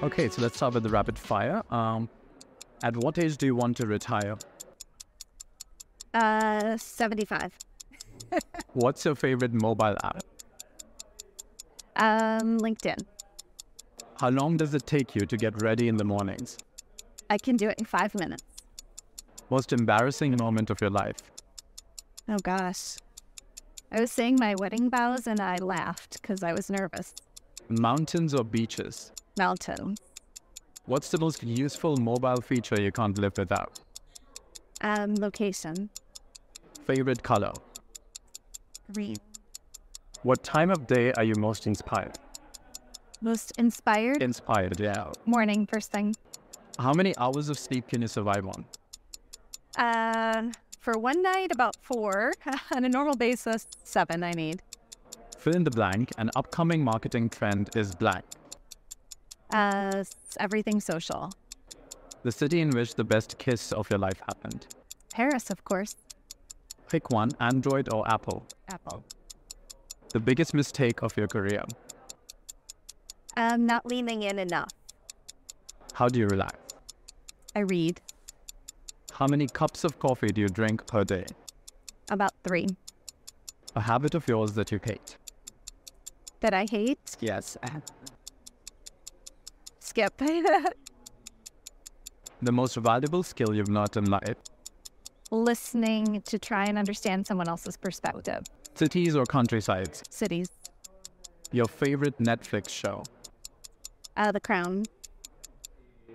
Okay, so let's start with the rapid fire. At what age do you want to retire? 75. What's your favorite mobile app? LinkedIn. How long does it take you to get ready in the mornings? I can do it in 5 minutes. Most embarrassing moment of your life? Oh gosh. I was saying my wedding vows and I laughed because I was nervous. Mountains or beaches? Mountains. What's the most useful mobile feature you can't live without? Location. Favorite color? Green. What time of day are you most inspired? Most inspired? Inspired, yeah. Morning, first thing. How many hours of sleep can you survive on? For one night, about 4. On a normal basis, 7 I need. Fill in the blank. An upcoming marketing trend is blank. Everything social. The city in which the best kiss of your life happened. Paris, of course. Pick one, Android or Apple. Apple. The biggest mistake of your career. Not leaning in enough. How do you relax? I read. How many cups of coffee do you drink per day? About 3. A habit of yours that you hate. That I hate? Yes. Skip. The most valuable skill you've learned in life. Listening to try and understand someone else's perspective. Cities or countrysides? Cities. Your favorite Netflix show? The Crown.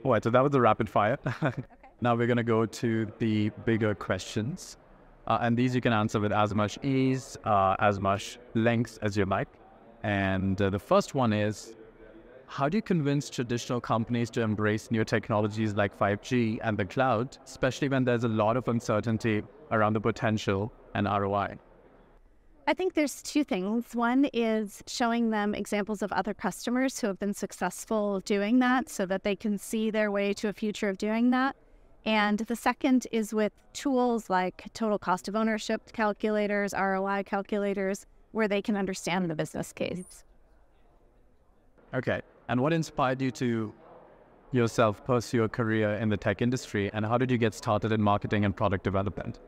All right, so that was the rapid fire. Okay. Now we're going to go to the bigger questions. And these you can answer with as much ease, as much length as you like. And the first one is, how do you convince traditional companies to embrace new technologies like 5G and the cloud, especially when there's a lot of uncertainty around the potential and ROI? I think there's 2 things. One is showing them examples of other customers who have been successful doing that so that they can see their way to a future of doing that. And the second is with tools like total cost of ownership calculators, ROI calculators, where they can understand the business case. Okay. And what inspired you to yourself pursue a career in the tech industry, and how did you get started in marketing and product development?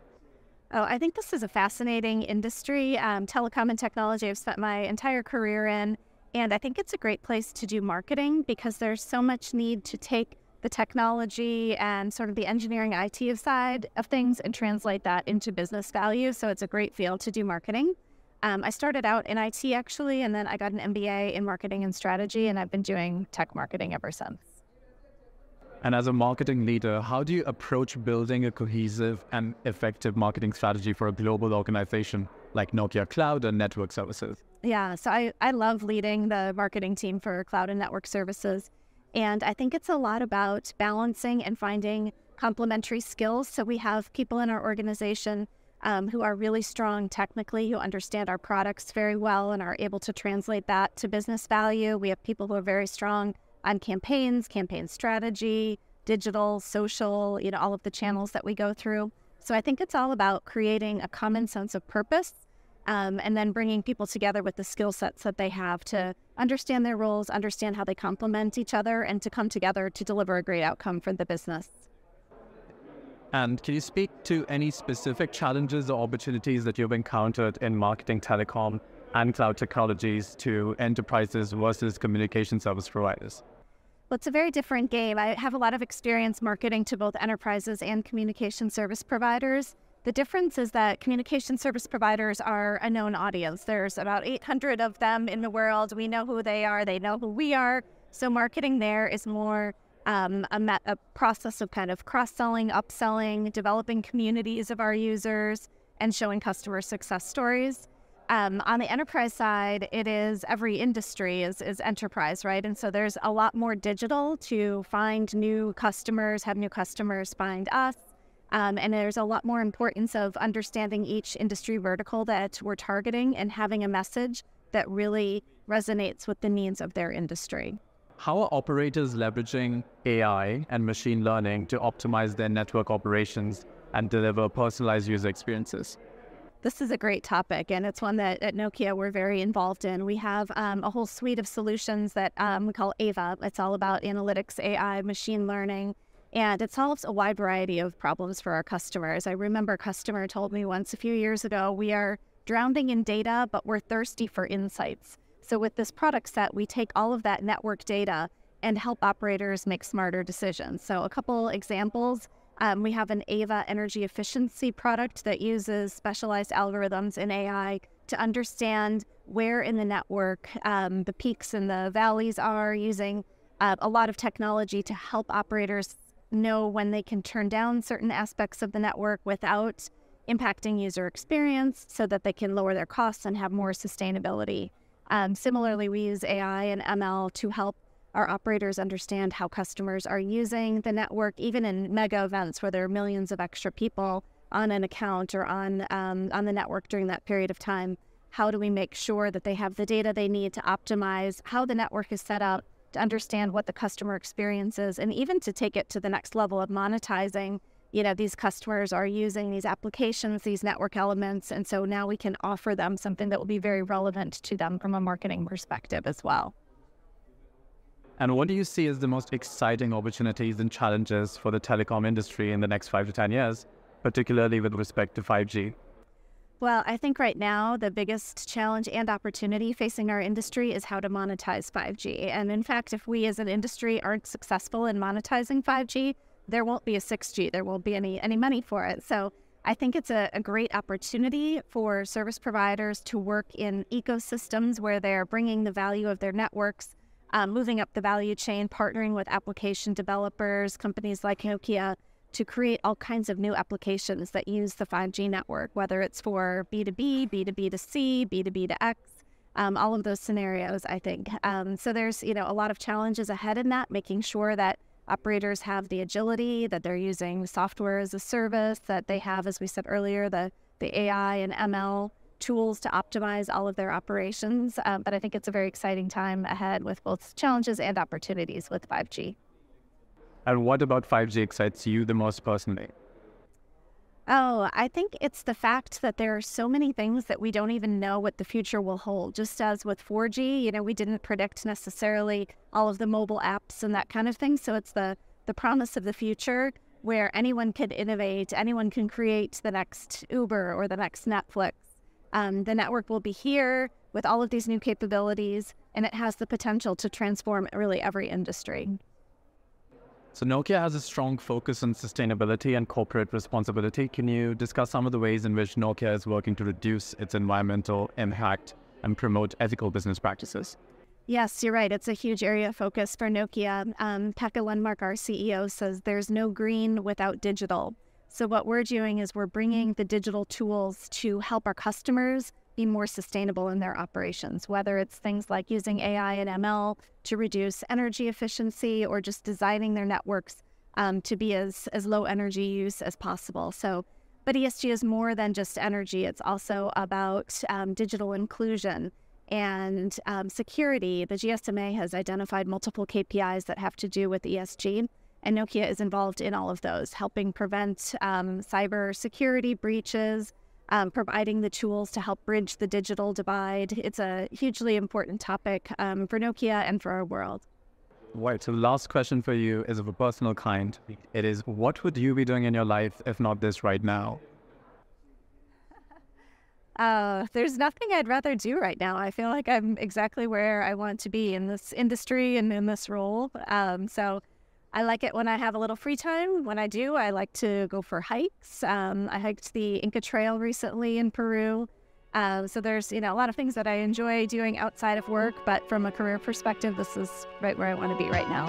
Oh, I think this is a fascinating industry. Telecom and technology I've spent my entire career in, and I think it's a great place to do marketing because there's so much need to take the technology and sort of the engineering IT side of things and translate that into business value. So it's a great field to do marketing. I started out in IT actually, and then I got an MBA in marketing and strategy, and I've been doing tech marketing ever since. And as a marketing leader, how do you approach building a cohesive and effective marketing strategy for a global organization like Nokia Cloud and Network Services? Yeah, so I love leading the marketing team for Cloud and Network Services. And I think it's a lot about balancing and finding complementary skills. So we have people in our organization who are really strong technically, who understand our products very well and are able to translate that to business value. We have people who are very strong on campaigns, campaign strategy, digital, social, all of the channels that we go through. So I think it's all about creating a common sense of purpose and then bringing people together with the skill sets that they have to understand their roles, understand how they complement each other, and to come together to deliver a great outcome for the business. And can you speak to any specific challenges or opportunities that you've encountered in marketing, telecom, and cloud technologies to enterprises versus communication service providers? Well, it's a very different game. I have a lot of experience marketing to both enterprises and communication service providers. The difference is that communication service providers are a known audience. There's about 800 of them in the world. We know who they are. They know who we are. So marketing there is more a process of kind of cross-selling, upselling, developing communities of our users, and showing customer success stories. On the enterprise side, it is every industry is enterprise, right? And so there's a lot more digital to find new customers, have new customers find us. And there's a lot more importance of understanding each industry vertical that we're targeting and having a message that really resonates with the needs of their industry. How are operators leveraging AI and machine learning to optimize their network operations and deliver personalized user experiences? This is a great topic, and it's one that at Nokia we're very involved in. We have a whole suite of solutions that we call AVA. It's all about analytics, AI, machine learning, and it solves a wide variety of problems for our customers. I remember a customer told me once a few years ago, we are drowning in data, but we're thirsty for insights. So with this product set, we take all of that network data and help operators make smarter decisions. So a couple examples. We have an AVA energy efficiency product that uses specialized algorithms in AI to understand where in the network the peaks and the valleys are, using a lot of technology to help operators know when they can turn down certain aspects of the network without impacting user experience so that they can lower their costs and have more sustainability. Similarly, we use AI and ML to help our operators understand how customers are using the network, even in mega events where there are millions of extra people on an account or on the network during that period of time. How do we make sure that they have the data they need to optimize how the network is set up, to understand what the customer experience is, and even to take it to the next level of monetizing. These customers are using these applications, these network elements, and so now we can offer them something that will be very relevant to them from a marketing perspective as well. And what do you see as the most exciting opportunities and challenges for the telecom industry in the next 5 to 10 years, particularly with respect to 5G? Well, I think right now the biggest challenge and opportunity facing our industry is how to monetize 5G. And in fact, if we as an industry aren't successful in monetizing 5G, there won't be a 6G. There won't be any money for it. So I think it's a great opportunity for service providers to work in ecosystems where they're bringing the value of their networks, moving up the value chain, partnering with application developers, companies like Nokia, to create all kinds of new applications that use the 5G network, whether it's for B2B, B2B2C, B2B2X, all of those scenarios, I think. So there's, a lot of challenges ahead in that, making sure that operators have the agility, that they're using software as a service, that they have, as we said earlier, the AI and ML tools to optimize all of their operations. But I think it's a very exciting time ahead with both challenges and opportunities with 5G. And what about 5G excites you the most personally? Oh, I think it's the fact that there are so many things that we don't even know what the future will hold. Just as with 4G, we didn't predict necessarily all of the mobile apps and that kind of thing. So it's the promise of the future where anyone can innovate, anyone can create the next Uber or the next Netflix. The network will be here with all of these new capabilities, and it has the potential to transform really every industry. So Nokia has a strong focus on sustainability and corporate responsibility. Can you discuss some of the ways in which Nokia is working to reduce its environmental impact and promote ethical business practices? Yes, you're right. It's a huge area of focus for Nokia. Pekka Lundmark, our CEO, says there's no green without digital. So what we're doing is we're bringing the digital tools to help our customers be more sustainable in their operations, whether it's things like using AI and ML to reduce energy efficiency or just designing their networks to be as low energy use as possible. But ESG is more than just energy. It's also about digital inclusion and security. The GSMA has identified multiple KPIs that have to do with ESG, and Nokia is involved in all of those, helping prevent cyber security breaches, providing the tools to help bridge the digital divide. It's a hugely important topic for Nokia and for our world. Right, so last question for you is of a personal kind. It is, what would you be doing in your life if not this right now? There's nothing I'd rather do right now. I feel like I'm exactly where I want to be in this industry and in this role. So I like it when I have a little free time. When I do, I like to go for hikes. I hiked the Inca Trail recently in Peru. So there's, a lot of things that I enjoy doing outside of work, but from a career perspective, this is right where I want to be right now.